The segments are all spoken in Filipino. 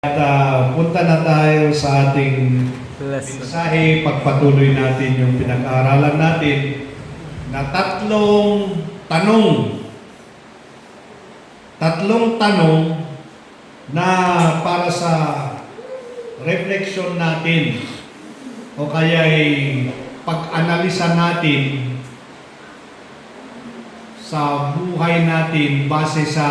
At punta na tayo sa ating mensahe, pagpatuloy natin yung pinag-aaralan natin na tatlong tanong. Tatlong tanong na para sa reflection natin o kaya pag-analisa natin sa buhay natin base sa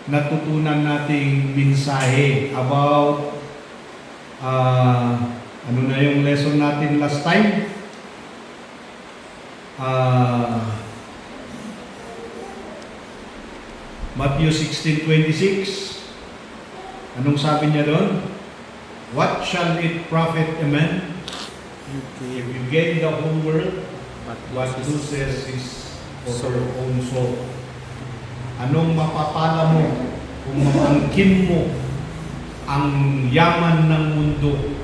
natutunan nating mensahe about ano na yung lesson natin last time? Matthew 16:26. Anong sabi niya doon? What shall it profit a man if you gain the whole world, what loses is for your own soul? Anong mapapala mo kung mamangkin mo ang yaman ng mundo,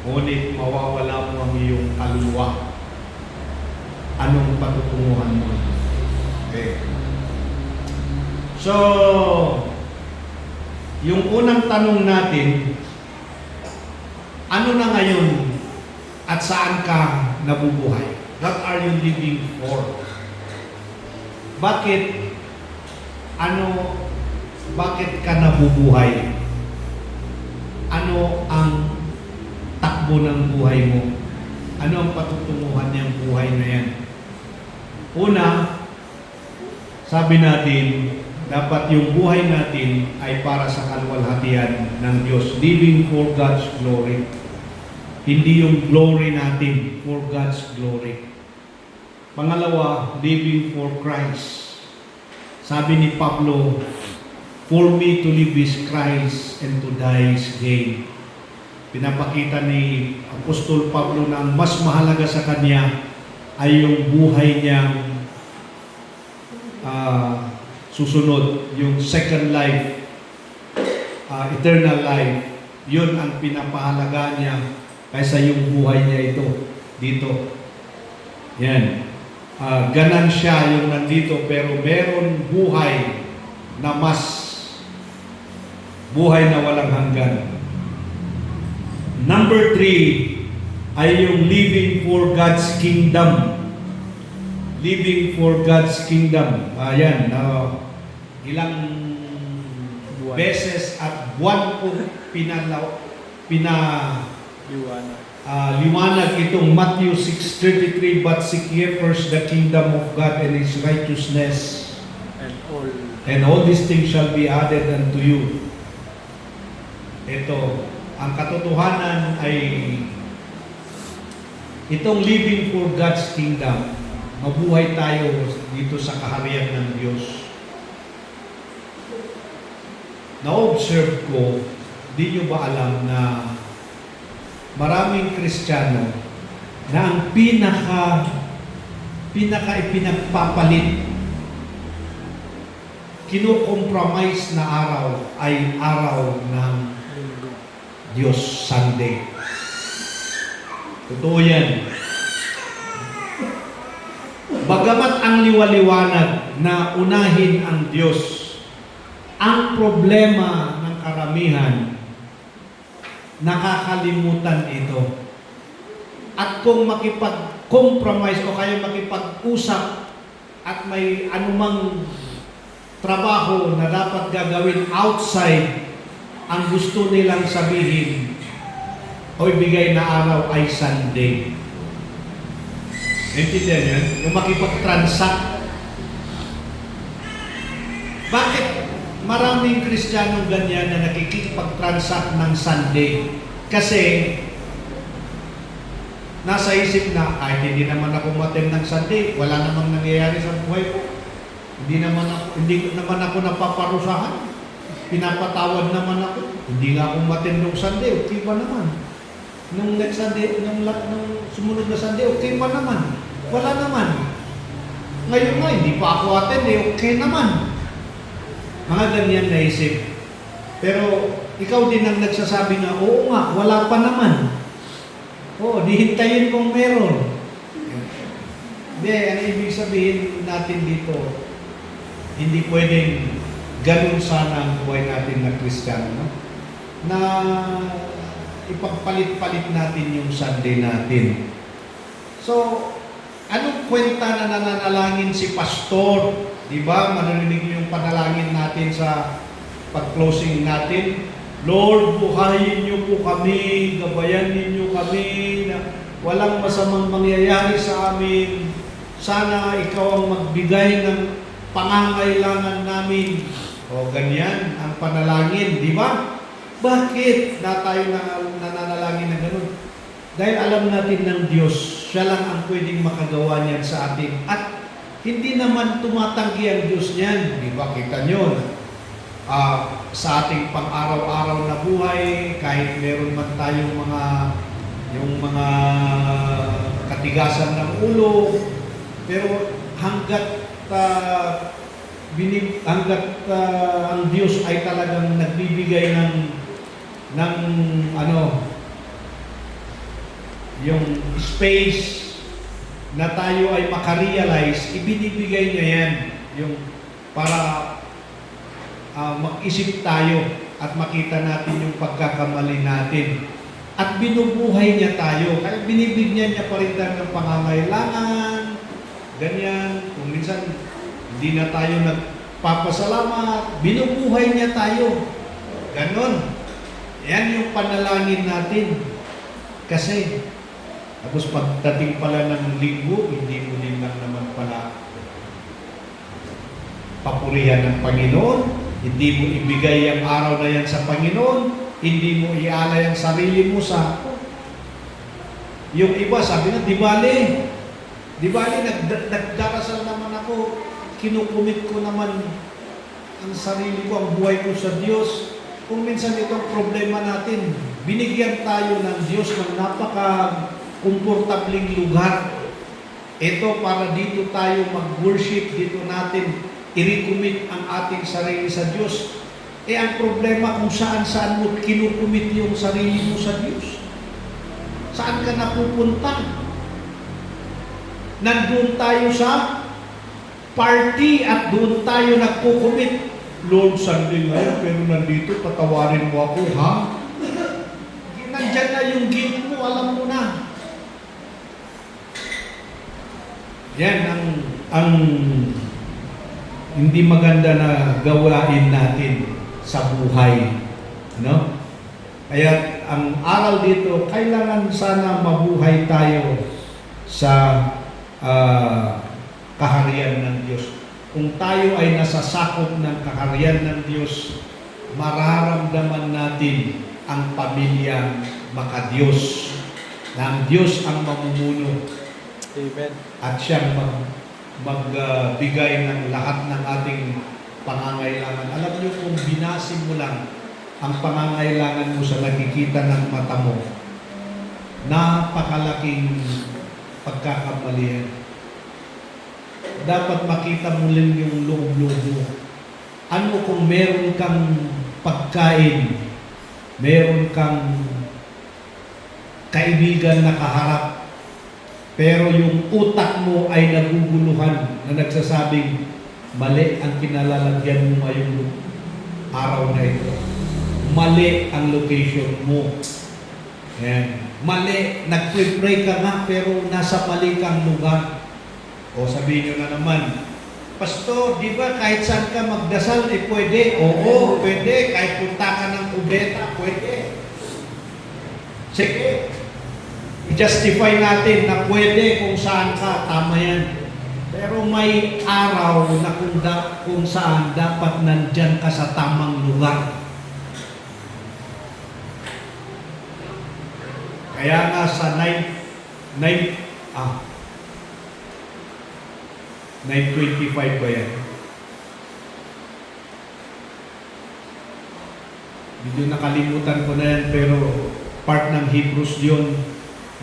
ngunit mawawala mo ang iyong kaluluwa? Anong patutunguhan mo? Okay. So, yung unang tanong natin, ano na ngayon at saan ka nabubuhay? What are you living for? Bakit ka nabubuhay? Ano ang takbo ng buhay mo? Ano ang patutunguhan niyang buhay na yan? Una, sabi natin, dapat yung buhay natin ay para sa kaluwalhatian ng Diyos. Living for God's glory. Hindi yung glory natin, for God's glory. Pangalawa, living for Christ. Sabi ni Pablo, for me to live is Christ and to die is gain. Pinapakita ni Apostol Pablo na ang mas mahalaga sa kanya ay yung buhay niyang susunod, yung second life, eternal life. Yun ang pinapahalaga niya kaysa yung buhay niya dito. Yan. Ganansya yung nandito, pero meron buhay na buhay na walang hanggan. Number 3 ay yung living for God's kingdom. Living for God's kingdom. Ayan, ilang beses at buwan po liwanag itong Matthew 6:33, but seek ye first the kingdom of God and His righteousness, and all these things shall be added unto you. Ito, ang katotohanan ay itong living for God's kingdom, mabuhay tayo dito sa kaharian ng Diyos. Na-observe ko, di nyo ba alam na maraming Kristiyano na ang pinaka ipinagpapalit, kino-compromise na araw ay araw ng Diyos, Sunday. Totoo yan. Bagamat ang liwaliwanag na unahin ang Diyos, ang problema ng karamihan, nakakalimutan ito. At kung makipag-compromise o kaya makipag-usap at may anumang trabaho na dapat gagawin outside, ang gusto nilang sabihin o ibigay na araw ay Sunday. Naintindihan yan? Yung makipag-transact. Bakit maraming Kristiyanong ganyan na nakikipag-transact ng Sunday? Kasi nasa isip na, kahit hindi naman ako matem ng Sunday, wala namang nangyayari sa buhay ko. Hindi naman ako napaparusahan. Pinapatawad naman ako. Hindi nga ako matem ng Sunday, okay ba naman? Nung next Sunday, nung sumunod na Sunday, okay ba naman? Wala naman. Ngayon nga, hindi pa ako attend, okay naman. Mga ganyan na isip. Pero ikaw din ang nagsasabi na, oo nga, wala pa naman. Oo, dihintayin kung meron. Hindi, ang ibig sabihin natin dito, hindi pwedeng ganun sana ang buhay natin na Kristiyano. No? na ipagpalit-palit natin yung Sunday natin. So, anong kwenta na nananalangin si pastor? Di ba? Maririnig niyo yung panalangin natin sa pag-closing natin. Lord, buhayin niyo po kami, gabayan ninyo kami, na walang masamang mangyayari sa amin. Sana ikaw ang magbigay ng pangangailangan namin. O ganyan ang panalangin, di ba? Bakit na tayo nananalangin na ganun? Dahil alam natin ng Diyos, siya lang ang pwedeng makagawa niyan sa atin. At hindi naman tumatanggi ang Diyos niyan. Di ba? Kita nyo, sa ating pang-araw-araw na buhay, kahit meron man tayong mga katigasan ng ulo, pero hanggat ang Diyos ay talagang nagbibigay ng yung space na tayo ay makarealize, ibinibigay niya yan yung para mag-isip tayo at makita natin yung pagkakamali natin. At binubuhay niya tayo. Kaya binibigyan niya pa rin tayo ng pangangailangan, ganyan. Kung minsan hindi na tayo nagpapasalamat, binubuhay niya tayo. Ganon. Yan yung panalangin natin. Kasi, tapos pagdating pala ng linggo, hindi mo din lang naman pala papurihan ng Panginoon, hindi mo ibigay ang araw na yan sa Panginoon, hindi mo ialay ang sarili mo sa yung iba, sabi na, di bali, nagdarasal naman ako, kinukumit ko naman ang sarili ko, ang buhay ko sa Diyos. Kung minsan itong problema natin, binigyan tayo ng Diyos ng napaka-komportabling lugar. Ito para dito tayo mag-worship, dito natin i-recommit ang ating sarili sa Diyos. Ang problema kung saan-saan mo kinukumit yung sarili mo sa Diyos. Saan ka napupunta? Nandun tayo sa party at doon tayo nagkukumit. Lord, Sunday ngayon, pero nandito, patawarin mo ako, ha? Nandyan na yung guilt mo, alam mo na. Yan ang hindi maganda na gawain natin sa buhay. No? Kaya ang aral dito, kailangan sana mabuhay tayo sa kaharian ng Diyos. Kung tayo ay nasasakop ng kaharian ng Diyos, mararamdaman natin ang pamilyang makadiyos. Na ang Diyos ang mamumuno. Amen. At siyang magbigay ng lahat ng ating pangangailangan. Alam niyo, kung binasin mo lang ang pangangailangan mo sa nakikita ng mata mo, napakalaking pagkakamalian. Dapat makita mo lang yung loob-loob mo. Ano kung meron kang pagkain, meron kang kaibigan na kaharap, pero yung utak mo ay naguguluhan na nagsasabing mali ang kinalalagyan mo ngayong araw na ito. Mali ang location mo. Ayan. Mali, nag-pray ka nga pero nasa mali kang lugar. O sabihin nyo na naman, Pastor, di ba kahit saan ka magdasal, pwede? Oo, pwede. Kahit punta ka ng kubeta, pwede. Sige. I-justify natin na pwede kung saan ka, tama yan. Pero may araw na kung saan dapat nandyan ka sa tamang lugar. Kaya nga sa 9:25 ba yan? Medyo nakalimutan ko na yan, pero part ng Hebrews yun,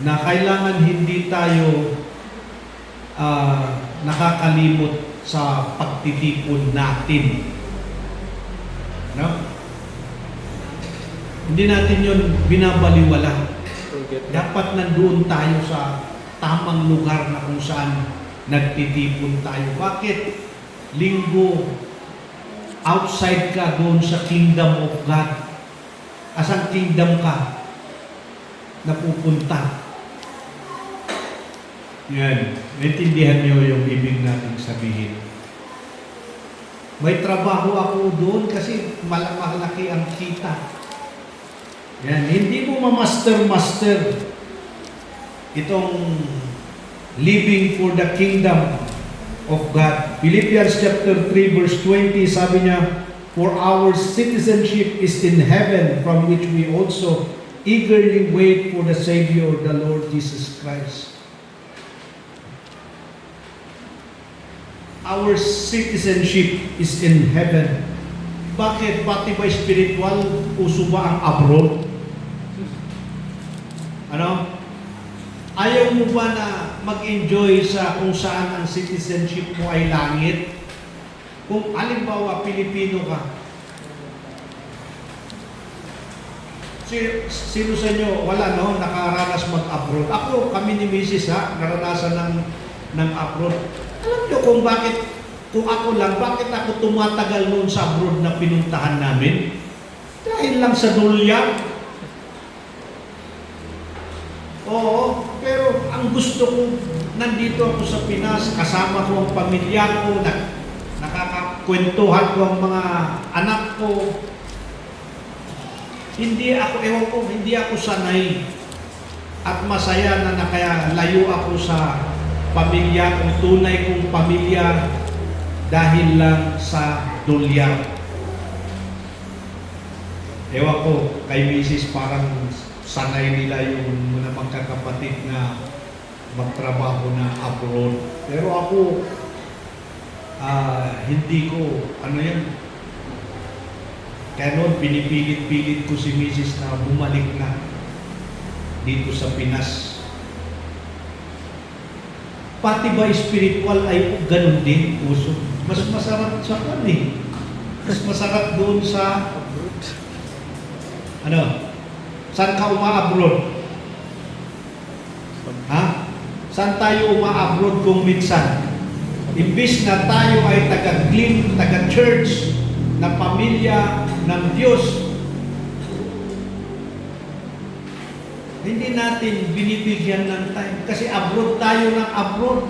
na kailangan hindi tayo nakakalimot sa pagtitipon natin. No? Hindi natin yun binabaliwala. Dapat nandoon tayo sa tamang lugar na kung saan nagtitipon tayo. Bakit? Linggo, outside ka doon sa kingdom of God. Asang kingdom ka napupunta. Yan. Naintindihan niyo yung ibig nating sabihin. May trabaho ako doon kasi malaki ang kita. Yan. Hindi mo ma-master itong living for the kingdom of God. Philippians chapter 3 verse 20, sabi niya, "For our citizenship is in heaven, from which we also eagerly wait for the Savior, the Lord Jesus Christ." Our citizenship is in heaven. Bakit? Pati ba spiritual, uso ba ang abroad? Ano? Ayaw mo ba na mag-enjoy sa kung saan ang citizenship mo ay langit? Kung halimbawa, Pilipino ka, sino sa inyo, wala no, nakaranas mag-abroad? Ako, kami ni Mrs. naranasan ng abroad. Alam nyo kung bakit, kung ako lang, bakit ako tumatagal noon sa abroad na pinuntahan namin? Dahil lang sa dolyar. Oo, pero ang gusto ko, nandito ako sa Pinas, kasama ko ang pamilya ko, nakakakwentuhan ko ang mga anak ko. Hindi ako sanay at masaya na kaya layo ako sa pamilya kong tunay kong pamilya dahil lang sa dolyar. Ewan ko, kay Mrs. parang sanay nila yung mga magkakapatid na magtrabaho na abroad. Pero ako, hindi ko, kaya noon pinipilit-pilit ko si Mrs. na bumalik na dito sa Pinas. Pati ba spiritual ay ganun din, puso? Mas masarap sa Mas masarap doon sa saan ka uma-abroad? Ha? Saan tayo uma-abroad kung minsan? Imbis na tayo ay taga-church na pamilya ng Diyos, hindi natin binibigyan ng time. Kasi abroad tayo ng abroad.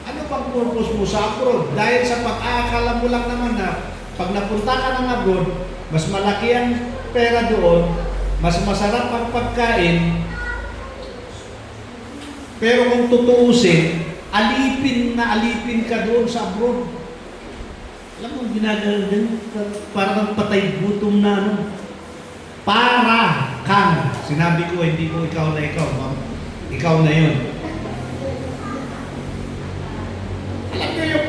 Ano bang purpose mo sa abroad? Dahil sa pag-aakala mo lang naman na pag napunta ka ng abroad, mas malaki ang pera doon, mas masarap ang pagkain, pero kung tutuusin, alipin ka doon sa abroad. Alam mo, ginagawa din, parang patay gutom na para kang, sinabi ko, hindi ko ikaw na ikaw, ikaw na yun. Alam nyo yung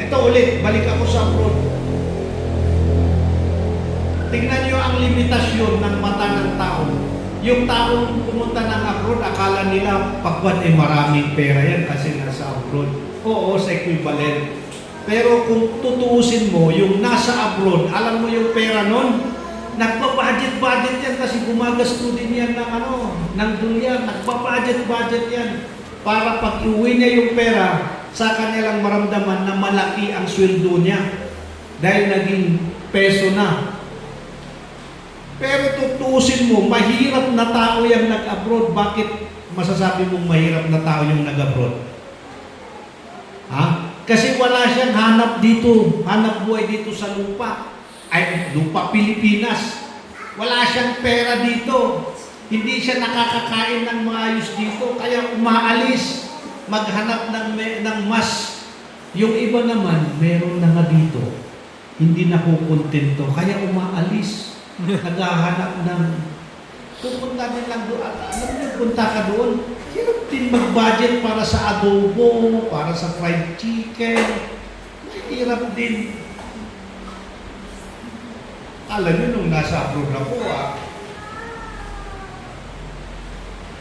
ito ulit, balik ako sa abroad. Tingnan nyo ang limitasyon ng mata ng tao. Yung taong pumunta ng abroad, akala nila pagwan maraming pera yan kasi nasa abroad. Oo, sa equivalent. Pero kung tutuusin mo, yung nasa abroad, alam mo yung pera nun, nagpa-budget yan kasi gumagasto din yan ng dolyar. Nagpa-budget yan para pag iuwi niya yung pera, sa kanya lang maramdaman na malaki ang sweldo niya dahil naging peso na. Pero tutuusin mo, mahirap na tao yung nag-abroad. Bakit masasabi mong mahirap na tao yung nag-abroad? Kasi wala siyang hanap buhay dito sa lupa. Lupa Pilipinas. Wala siyang pera dito. Hindi siya nakakakain ng maayos dito. Kaya umaalis, maghanap ng mas. Yung iba naman, meron na nga dito. Hindi nakukontento. Kaya umaalis. Naghahanap ng pupunta din lang doon. Punta ka doon. Hirap din mag-budget para sa adobo, para sa fried chicken. Mahirap din. Alam nyo, nung nasa abroad ako,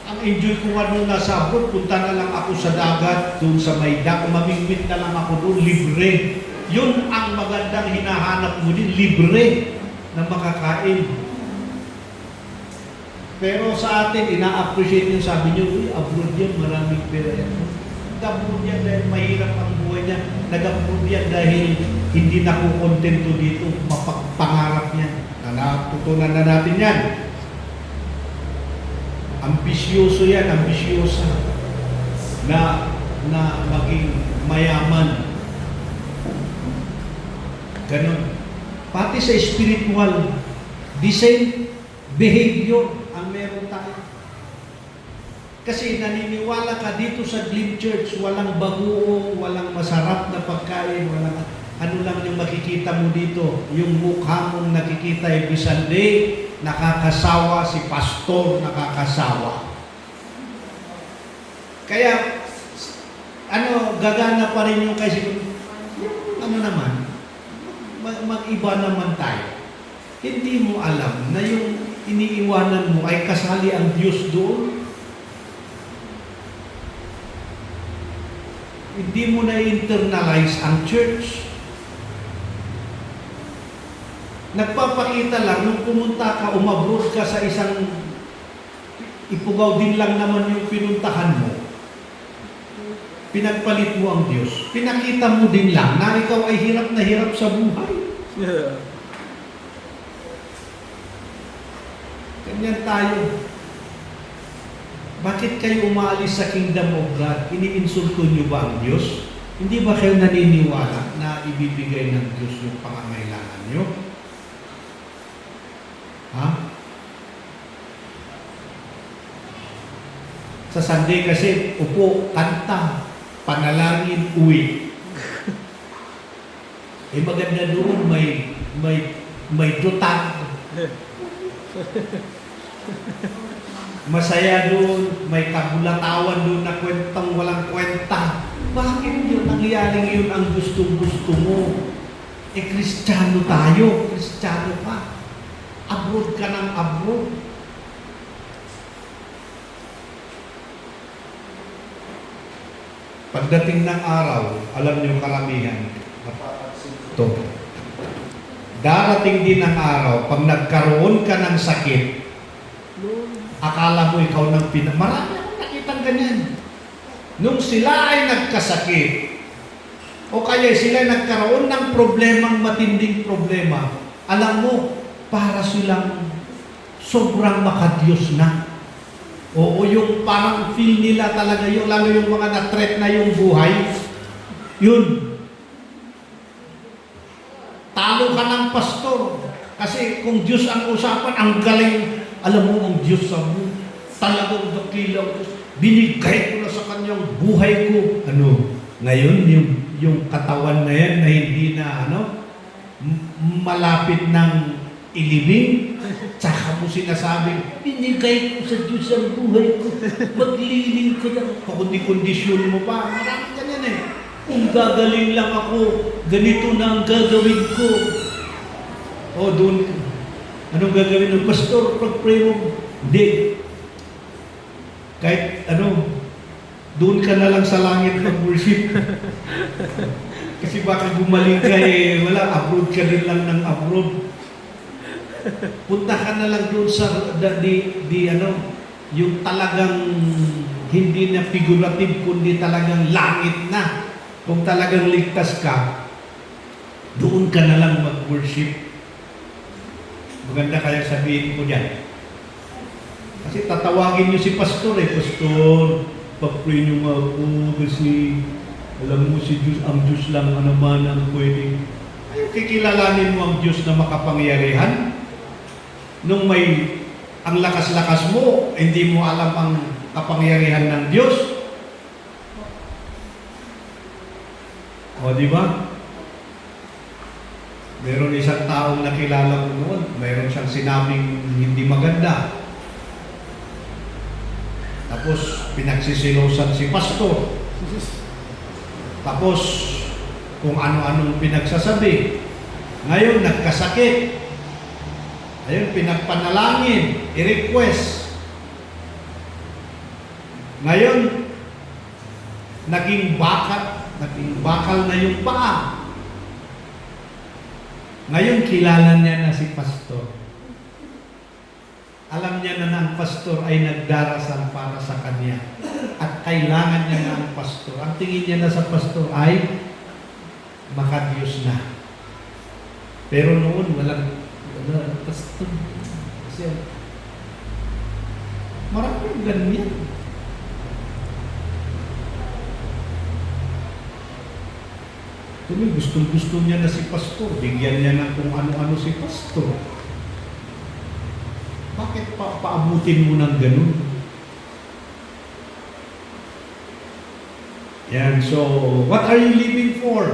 ang enjoy ko nga nung nasa abroad, punta na lang ako sa dagat, doon sa may dak, mamingwit na lang ako doon, libre. Yun ang magandang hinahanap mo din, libre na makakain. Pero sa atin, ina-appreciate yung sabi nyo, abroad yan, maraming pera yan. Nag-abroad yan dahil mahirap ang buhay niya. Nag-abroad yan dahil hindi nakukontento dito, mapagpangarap niya. Natutunan na natin yan. Ambisyoso yan, ambisyosa na maging mayaman. Ganon. Pati sa spiritual, the same behavior ang meron tayo. Kasi naniniwala ka dito sa Glim Church, walang bagoong, walang masarap na pagkain, walang ano lang yung makikita mo dito. Yung mukha mong nakikita every Sunday, nakakasawa, si pastor nakakasawa. Kaya, gagana pa rin yung kasi, naman, mag-iba naman tayo. Hindi mo alam na yung iniiwanan mo ay kasali ang Diyos doon. Hindi mo na-internalize ang church. Nagpapakita lang, nung pumunta ka, umabroad ka sa isang Ipugaw din lang naman yung pinuntahan mo. Pinagpalit mo ang Diyos. Pinakita mo din lang na ikaw ay hirap na hirap sa buhay. Yeah. Ganyan tayo. Bakit kayo umaalis sa kingdom of God? Iniinsulto niyo ba ang Diyos? Hindi ba kayo naniniwala na ibibigay ng Diyos yung pangangailangan niyo? Ha? Sa Sunday kasi, upo, kanta, panalangin, uwi. Maganda doon, may dutan. Masaya doon, may kabulatawan doon na kwentang walang kwenta. Bakit yun nangyaring yun ang gustong-gusto mo? Kristiyano tayo, Kristiyano pa. Abroad ka ng abroad. Pagdating ng araw, alam niyo karamihan, ito. Darating din ang araw, pag nagkaroon ka ng sakit, akala mo ikaw ng marami akong nakitang ganyan. Nung sila ay nagkasakit, o kaya sila nagkaroon ng problemang matinding problema, alam mo, para silang sobrang makadiyos na. Oo, yung parang feel nila talaga yung, lalo yung mga na-threat na yung buhay, yun. Talo ka ng pastor. Kasi kung Diyos ang usapan, ang galing. Alam mo, ang Diyos sa mo, talagang dakilang Diyos. Binigay ko na sa kanyang buhay ko. Ngayon, yung katawan na yan na hindi na, malapit ng ilibing, tsaka mo sinasabing, binigay ko sa Diyos ang buhay ko, magliling ko na, kondisyon mo pa, maraming ganyan eh. Kung gagaling lang ako, ganito na ang gagawin ko. O doon, anong gagawin ng pastor? Pag-pray mo, hindi. Kahit doon ka na lang sa langit mag-worship. Kasi baka gumaling ka wala, abroad ka din lang ng abroad. Punta ka na lang doon sa yung talagang hindi na figurative kundi talagang langit na. Kung talagang ligtas ka, doon ka na lang mag-worship. Maganda kaya sabihin ko dyan. Kasi tatawagin niyo si pastor pastor, pag-pray niyo nga ako kasi alam mo si Diyos, ang Diyos lang man ang pwedeng. Ay, kikilalanin mo ang Diyos na makapangyarihan. Nung ang lakas-lakas mo, hindi mo alam ang kapangyarihan ng Diyos. O, di ba? Meron isang taong nakilala ko noon, mayroon siyang sinabing hindi maganda. Tapos, pinagsisilosan si pastor. Tapos, kung ano-anong pinagsasabi. Ngayon, nagkasakit. Ayun, pinagpanalangin, i-request. Ngayon, naging bakal na yung paa. Ngayon, kilala niya na si pastor. Alam niya na ang pastor ay nagdarasal para sa kanya. At kailangan niya na ang pastor. Ang tingin niya na sa pastor ay makadiyos na. Pero noon, wala pastor. Kasi, maraming ganyan. Kung gustong-gusto niya na si pastor, bigyan niya ng kung ano-ano si pastor. Bakit paabutin mo ng ganun? Yan, so, what are you living for?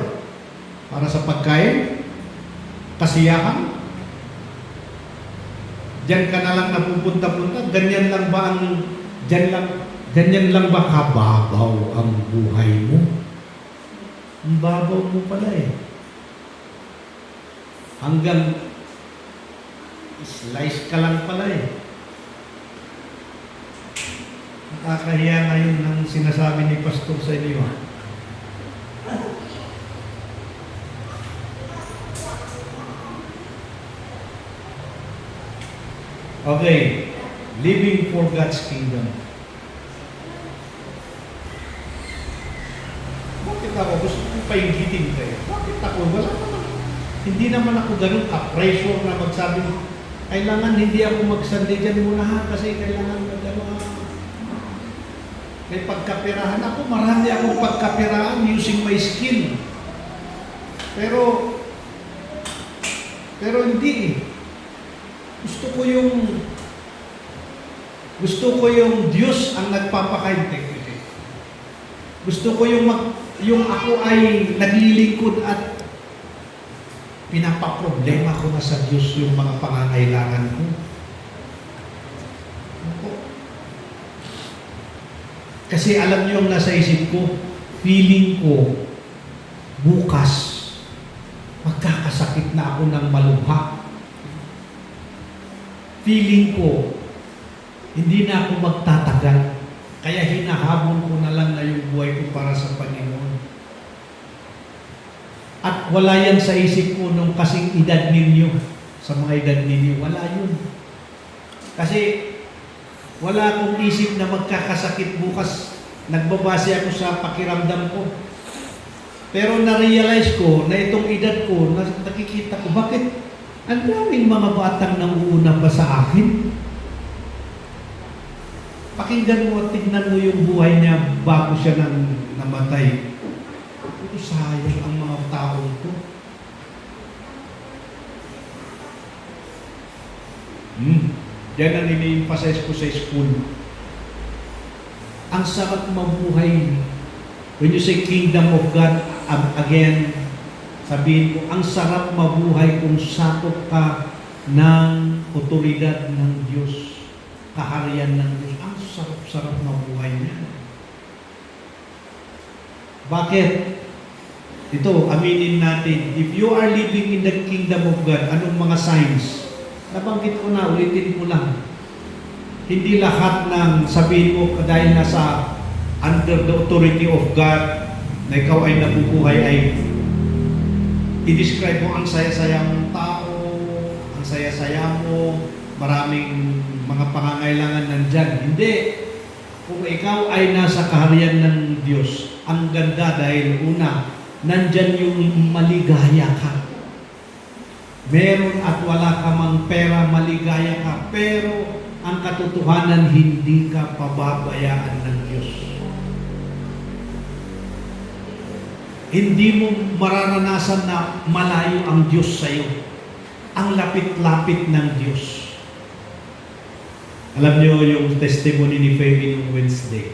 Para sa pagkain? Kasiyahan? Diyan ka na lang napupunta-punta? Ganyan lang ba kababaw ang buhay mo? Ang babaw mo pala eh. Hanggang slice ka lang pala eh. Nakakahiya ngayon ng sinasabi ni Pastor sa inyo. Okay, living for God's kingdom. Bakit ako? Gusto kong painggitin kayo. Bakit ako? Wala naman. Hindi naman ako ganun ka-pressure na magsabi, kailangan hindi ako magsandi dyan muna ha, kasi kailangan may pagkapirahan ako. Marami akong pagkapirahan using my skill. Pero hindi eh. Gusto ko yung Diyos ang nagpapaka-integrity. Gusto ko yung ako ay naglilingkod at pinapaproblema ko na sa Diyos yung mga pangangailangan ko. Kasi alam niyo ang nasa isip ko, feeling ko, bukas, magkakasakit na ako ng malubha. Feeling ko, hindi na ako magtatagal. Kaya hinahabol ko na lang na yung buhay ko para sa Panginoon. At wala yan sa isip ko nung kasing edad ninyo, sa mga edad ninyo, wala yun. Kasi wala akong isip na magkakasakit bukas. Nagbabase ako sa pakiramdam ko. Pero na-realize ko na itong edad ko, nakikita ko, bakit ang daming mga batang nanguuna pa sa akin? Pakinggan mo at tignan mo yung buhay niya bago siya namatay. Ito sayang ang mga taong to. Yan ang ini-emphasize ko sa school. Ang sarap mabuhay. When you say kingdom of God, again, sabihin ko, ang sarap mabuhay kung sakop ka ng otoridad ng Diyos, kaharian ng Diyos. Ang sarap-sarap mabuhay niya. Bakit? Ito, aminin natin, if you are living in the kingdom of God, anong mga signs? Nabanggit ko na, ulitin ko lang. Hindi lahat ng sabihin mo dahil nasa under the authority of God na ikaw ay nabubuhay ay i-describe mo ang saya-saya mong tao, ang saya-saya mo, maraming mga pangangailangan nandyan. Hindi. Kung ikaw ay nasa kaharian ng Diyos, ang ganda dahil una, nandyan yung maligaya ka. Meron at wala ka mang pera, maligaya ka. Pero ang katotohanan, hindi ka pababayaan ng Diyos. Hindi mo mararanasan na malayo ang Diyos sa iyo. Ang lapit-lapit ng Diyos. Alam niyo yung testimony ni Faye noong Wednesday.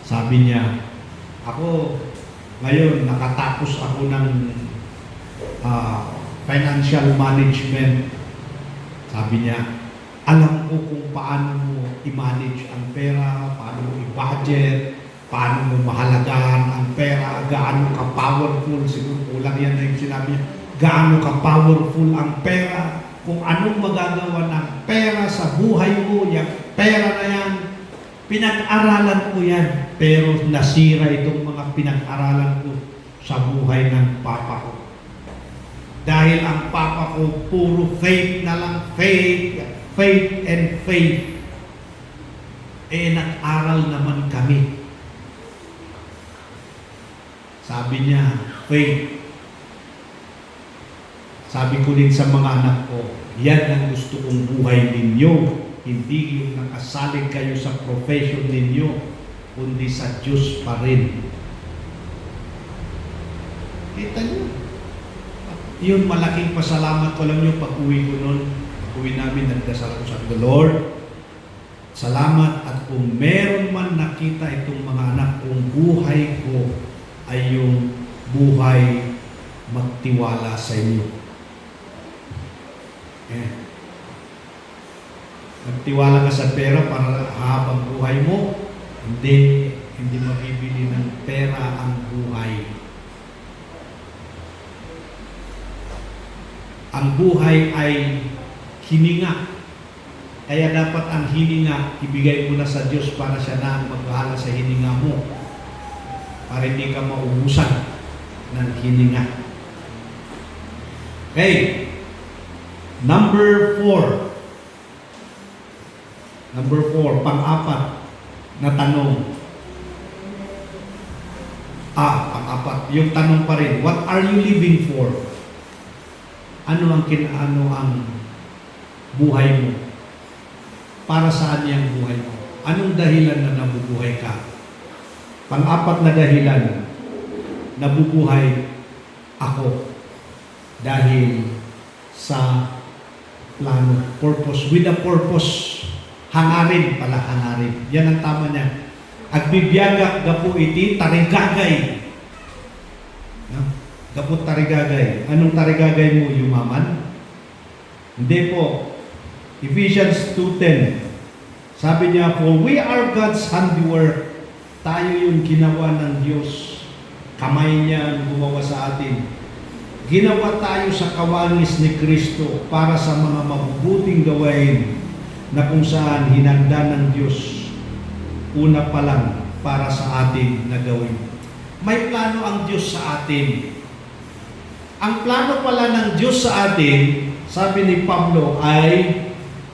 Sabi niya, ako, ngayon, nakatapos ako ng financial management. Sabi niya, alam ko kung paano mo i-manage ang pera, paano mo i-budget, paano mo mahalagahan ang pera, gaano ka powerful, siguro kulang yan na yung sinabi niya, gaano ka powerful ang pera, kung anong magagawa ng pera sa buhay mo, yung pera na yan, pinag-aralan ko yan, pero nasira itong mga pinag-aralan ko sa buhay ng papa ko. Dahil ang papa ko, puro faith na lang, faith and faith. Eh, nag-aral naman kami. Sabi niya, faith. Sabi ko din sa mga anak ko, yan ang gusto kong buhay ninyo. Hindi yung nakasalig kayo sa profession ninyo, kundi sa Diyos pa rin. Kita nyo? Yun, malaking pasalamat ko lang yung pag-uwi ko nun. Pag-uwi namin, nagdasal ko sa Lord. Salamat at kung meron man nakita itong mga anak kong buhay ko ay yung buhay magtiwala sa inyo. Magtiwala ka sa pera para habang buhay mo, hindi mabibili ng pera ang buhay. Ang buhay ay hininga. Kaya dapat ang hininga, ibigay mo na sa Diyos para siya na ang magbahala sa hininga mo. Para hindi ka maubusan ng hininga. Okay. Number 4. Pang-apat na tanong. Pang-apat. Yung tanong pa rin, what are you living for? Ano ang buhay mo? Para saan yung buhay mo? Anong dahilan na nabubuhay ka? Pang-apat na dahilan, nabubuhay ako dahil sa plano, purpose, with a purpose. Hangarin pala, hangarin. Yan ang tama niya. Agbibiyagak gapu iti tarigagay. Gapu tarigagay. Anong tarigagay mo? Yumaman? Hindi po. Ephesians 2:10. Sabi niya, for we are God's handiwork. Tayo yung ginawa ng Diyos. Kamay niya ang gumawa sa atin. Ginawa tayo sa kawangis ni Kristo para sa mga mabubuting gawain na kung saan hinanda ng Diyos una pa lang para sa atin na gawin. May plano ang Diyos sa atin. Ang plano pala ng Diyos sa atin, sabi ni Pablo, ay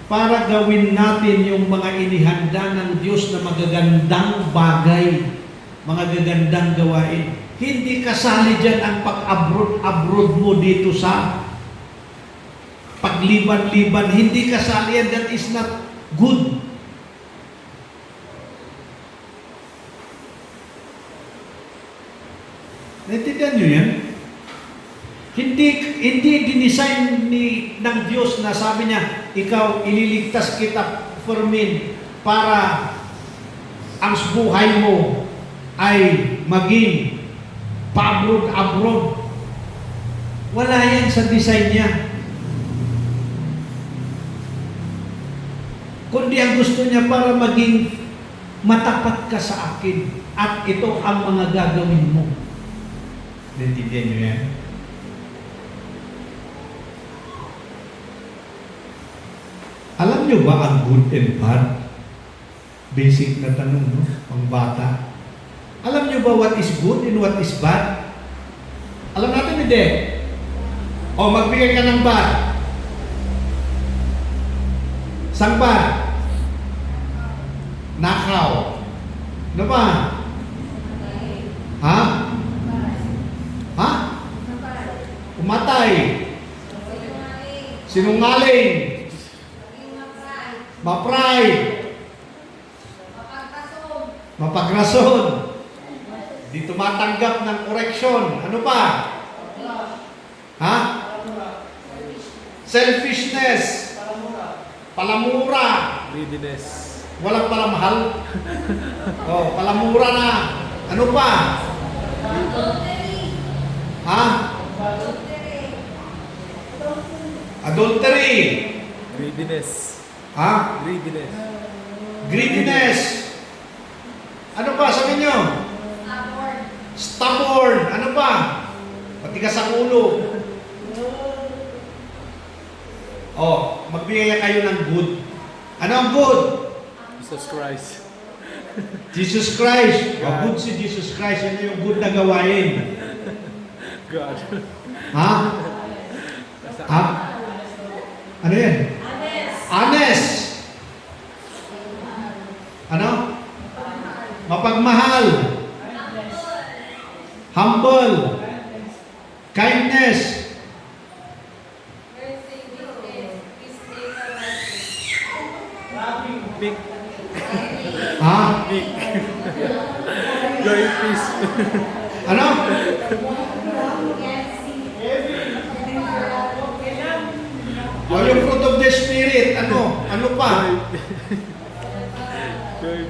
para gawin natin yung mga inihanda ng Diyos na magagandang bagay, mga gagandang gawain. Hindi kasali dyan ang pag-abroad mo dito sa pagliban-liban. Hindi kasali yan. That is not good. Naintindihan nyo yan? Hindi dinesign ng Diyos na sabi niya, ikaw, ililigtas kita for me para ang buhay mo ay maging pa-abroad. Wala yan sa design niya. Kundi ang gusto niya para maging matapat ka sa akin at ito ang mga gagawin mo. Naintindihan niyo yan? Alam niyo ba ang good and bad? Basic na tanong, no? Pang bata. Alam niyo ba what is good and what is bad? Alam natin hindi. O, magbigay ka ng bad. Sang bad? Nakaw. Ano ba? Ha? Ha? Umatay. Sinungaling. Ma-pride. Mapagrason. Di tumatanggap ng correction. Ano pa? Ha? Selfishness. Palamura. Greediness. Walang palamahal. Oh, palamura na. Ano pa? Ha? Adultery. Greediness. Ha? Greediness. Greediness. Ano pa? Sabi nyo? Stubborn. Ano pa? Matigas ang ulo. Oh, magbigay kayo ng good. Ano ang good? Jesus Christ. Jesus Christ. Good si Jesus Christ. Yan yung good na gawain. God. Ha? Ha? Ano yan? Honest. Ano? Mapagmahal. Humble. Kindness. Big. Ha? Big. Joy, peace. Ano? O yung fruit of the Spirit, ano? Ano pa? Joy.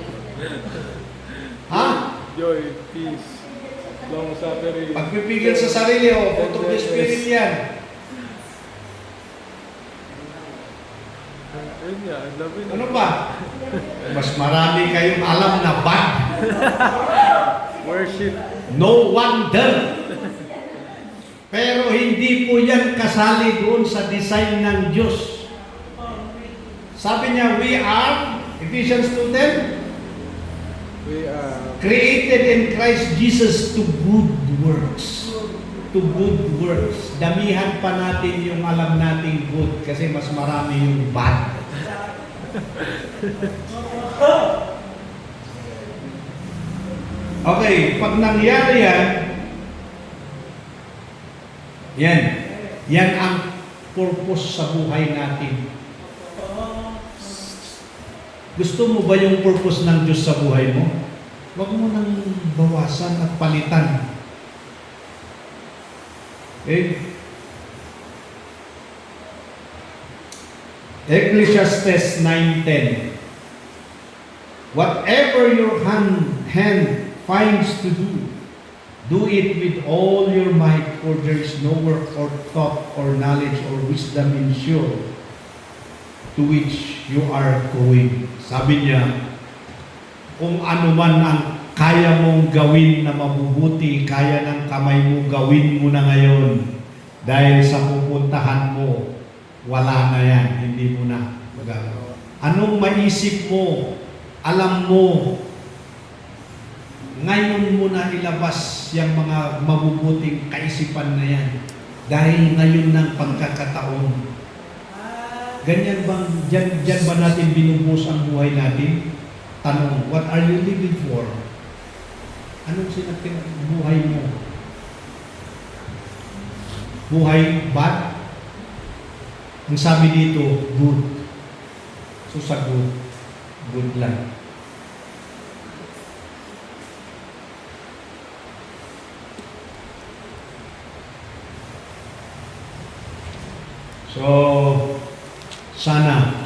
Ha? Joy, peace. Long suffering. Pagpipigil sa sarili, o fruit of the Spirit yan. Ayun nga, ang love yun. Ano pa? Mas marami kayong alam na bad. Worship. No wonder. Pero hindi po yan kasali doon sa design ng Diyos. Sabi niya, we are, Ephesians 2:10, We are created in Christ Jesus to good works. To good works. Damihan pa natin yung alam nating good kasi mas marami yung bad. Okay, pag nangyari yan ang purpose sa buhay natin. Gusto mo ba yung purpose ng Diyos sa buhay mo? Huwag mo nang bawasan at palitan. Okay? Ecclesiastes 9:10. Whatever your hand finds to do it with all your might, for there is no work or thought or knowledge or wisdom in sure to which you are going. Sabi niya, kung ano man ang kaya mong gawin na mabubuti, kaya ng kamay mo gawin mo na ngayon. Dahil sa pupuntahan mo, wala na yan, hindi mo na magagawa. Anong maisip mo, alam mo, ngayon mo na ilabas yung mga mabubuting kaisipan na yan. Dahil ngayon ng pagkakataon. Ganyan bang, dyan ba natin binubus ang buhay natin? Tanong, what are you living for? Anong buhay mo? Buhay bad? Ang sabi dito, good. So sa good lang. So, sana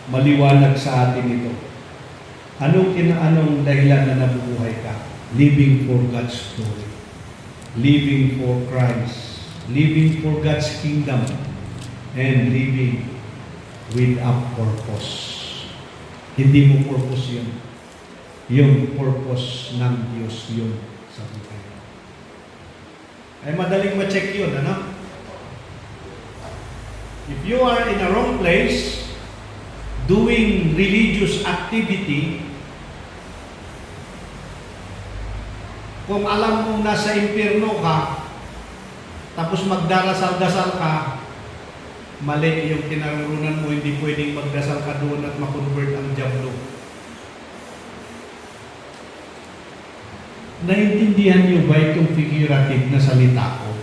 maliwanag sa atin ito. Anong dahilan na nabubuhay ka? Living for God's glory. Living for Christ. Living for God's kingdom. And living with a purpose. Hindi mo purpose yun. Yung purpose ng Diyos yun sa buhay. Ay madaling ma-check yun, ano? If you are in a wrong place, doing religious activity, kung alam mong nasa impyerno ka, tapos magdarasal-dasal ka, mali yung kinarurunan mo, hindi pwedeng magdasal ka doon at makonvert ang diablo. Naintindihan niyo ba itong figurative na salita ko?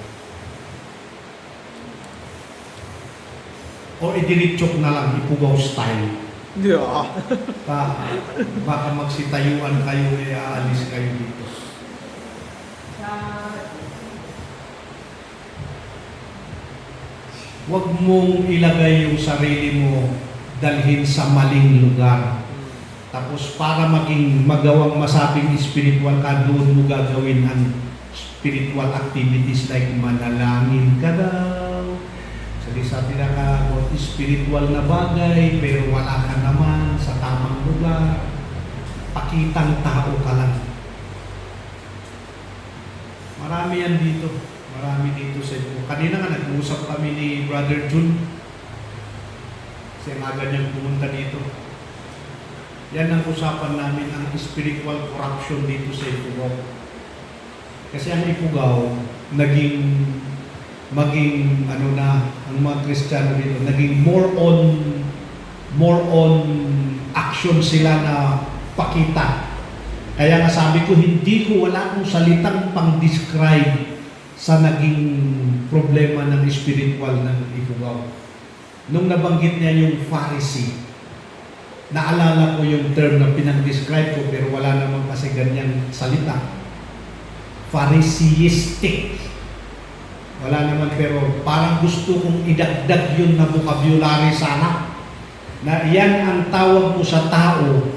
O idiritsok na lang, ipugaw style. Yeah. Baka magsitayuan kayo, aalis kayo dito. Huwag mong ilagay yung sarili mo dalhin sa maling lugar. Tapos para maging magawang masabing spiritual ka, doon mo gagawin ang spiritual activities like manalangin ka daw. Sa tinatawag spiritual na bagay, pero wala ka naman sa tamang lugar. Pakitang tao ka lang. Marami yan dito. Marami dito sa inyo. Kanina nga nag-uusap kami ni Brother Jun. Kasi ang aga niyang pumunta dito. Yan ang usapan namin, ang spiritual corruption dito sa Ifugao. Kasi ang Ifugao, maging ano na ang mga Kristiyano dito, naging more on action sila na pakita. Kaya nga sabi ko, wala akong salitang pang-describe sa naging problema ng spiritual ng Ifugao. Nung nabanggit niya yung Pharisee, naalala ko yung term na pinag-describe ko pero wala naman kasi ganyan salita. Phariseistic. Wala naman pero parang gusto kong idagdag yun na vocabulary sana. Na yan ang tawag mo sa tao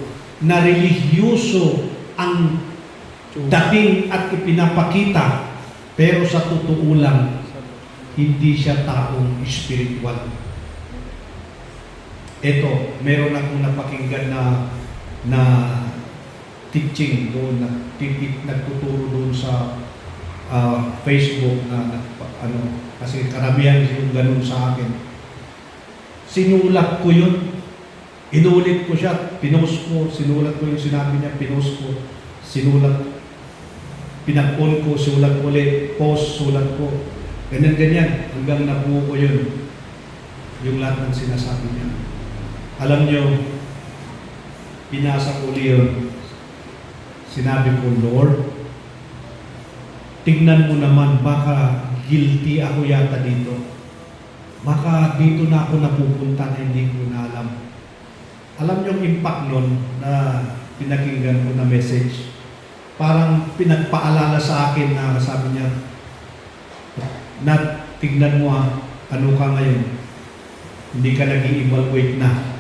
na relihiyoso ang dating at ipinapakita pero sa totoo lang hindi siya taong spiritual. Ito, meron akong napakinggan na teaching doon, nagtuturo doon sa Facebook na kasi karamihan yung ganun sa akin. Sinulat ko yun, inulit ko siya, pinost ko, sinulat ko yung sinabi niya, pinost ko, sinulat, pinag-on ko, sulat ulit, post, sulat ko. Ganyan-ganyan, hanggang nabuo ko yun, yung lahat ng sinasabi niya. Alam niyo, pinasa ko yun, sinabi ko, Lord, tignan mo naman, baka guilty ako yata dito. Baka dito na ako napupunta na hindi ko na alam. Alam niyo yung impact nun na pinakinggan ko na message? Parang pinagpaalala sa akin na sabi niya, na tignan mo ano ka ngayon. Hindi ka nag-i-evaluate na.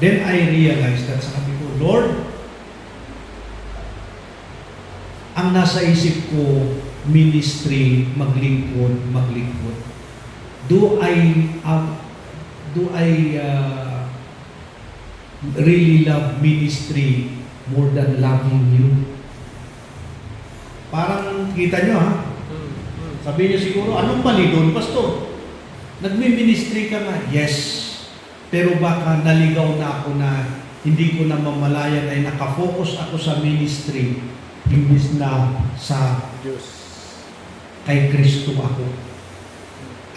Then I realized that sabi ko, Lord, ang nasa isip ko, ministry, maglingkod. Do I really love ministry more than loving you? Parang kita nyo sabi niyo siguro, anong mali doon, Pastor? Nagmi-ministry ka nga? Yes. Pero baka naligaw na ako na hindi ko na mamalayan ay nakafocus ako sa ministry imbis na sa Diyos. kay Kristo ako.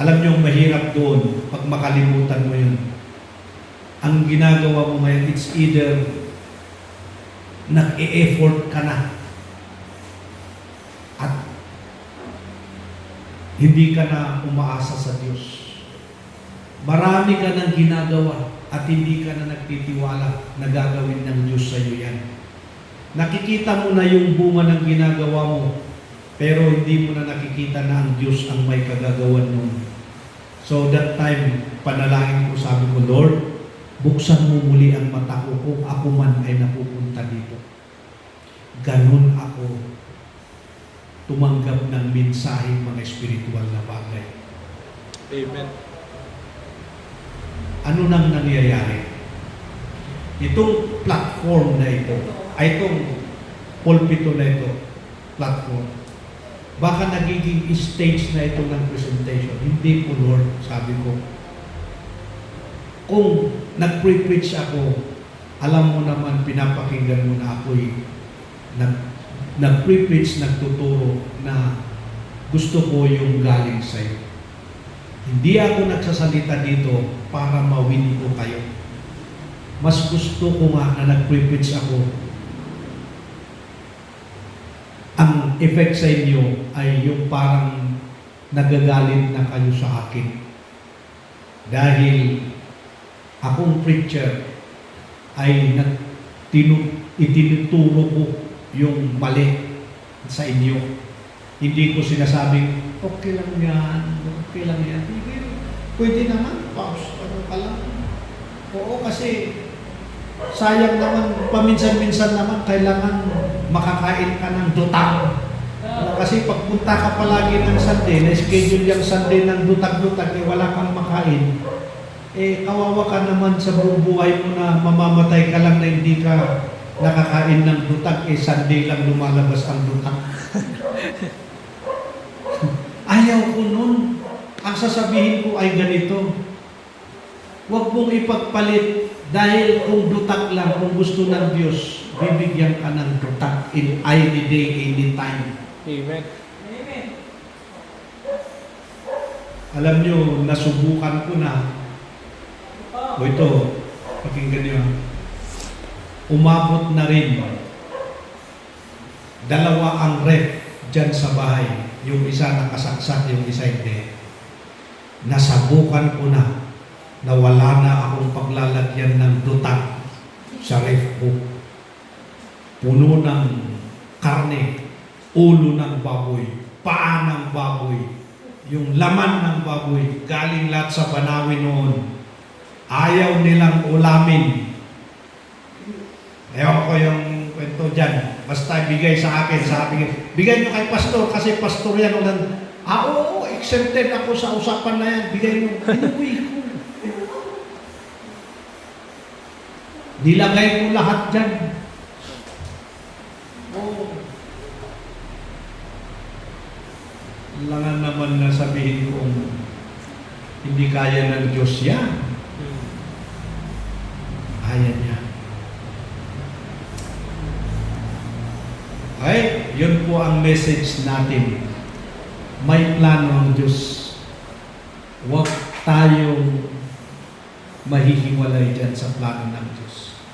Alam niyo, mahirap doon pag makalimutan mo yun. Ang ginagawa mo ngayon, it's either nag-e-effort ka na at hindi ka na umaasa sa Diyos. Marami ka nang ginagawa at hindi ka na nagtitiwala na gagawin ng Diyos sa iyo yan. Nakikita mo na yung bunga ng ginagawa mo, pero hindi mo na nakikita na ang Diyos ang may kagagawan mo. So that time, panalangin ko, sabi ko, Lord, buksan mo muli ang mata ko kung ako man ay napupunta dito. Ganun ako tumanggap ng mensaheng mga spiritual na bagay. Amen. Ano nang nangyayari? Itong platform na ito, ay itong pulpito na ito, platform, baka nagiging stage na ito ng presentation. Hindi po, Lord, sabi ko. Kung nag-preach ako, alam mo naman, pinapakinggan mo na ako'y nag-preach, nagtuturo na gusto ko yung galing sa'yo. Hindi ako nagsasalita dito para mawin ko kayo. Mas gusto ko nga na nag-preach ako. Ang effect sa inyo ay yung parang nagagalit na kayo sa akin. Dahil akong preacher ay itinuturo ko yung mali sa inyo. Hindi ko sinasabing, okay lang yan. Pwede naman, pause, ano ka lang. Oo, kasi sayang naman, paminsan-minsan naman, kailangan makakain ka ng dutang. Kasi pagpunta ka palagi ng Sunday, na-schedule yung Sunday ng dutag-dutag, wala kang makain. Kawawa ka naman sa buong buhay mo na mamamatay ka lang na hindi ka nakakain ng dutag, Sunday lang lumalabas ang dutag. Ayaw ko nun. Ang sasabihin ko ay ganito, huwag mong ipagpalit dahil kung dutak lang, kung gusto ng Diyos, bibigyan ka ng dutak in any day, any time. Amen. Alam nyo, nasubukan ko na. O ito, pakinggan nyo. Umabot na rin. Dalawa ang ref dyan sa bahay. Yung isa nakasaksak, yung isa hindi. Nasabukan ko na na wala na akong paglalagyan ng dutat sa ref ko. Puno ng karne, ulo ng baboy, paa ng baboy, yung laman ng baboy, galing lahat sa Banawi noon. Ayaw nilang ulamin. Ewan ko yung kwento dyan. Basta bigay sa akin, sabi ko, bigay nyo kay pastor kasi pastor yan. Oo, exempted ako sa usapan na yan. Bigay nyo. Inuwi ko. Nilagay ko lahat dyan. Oo. Langan naman na sabihin kong hindi kaya ng Diyos yan. Kaya niya. Ay, yun po ang message natin. May plano ang Diyos. Huwag tayong mahihiwalay dyan sa plano ng Diyos.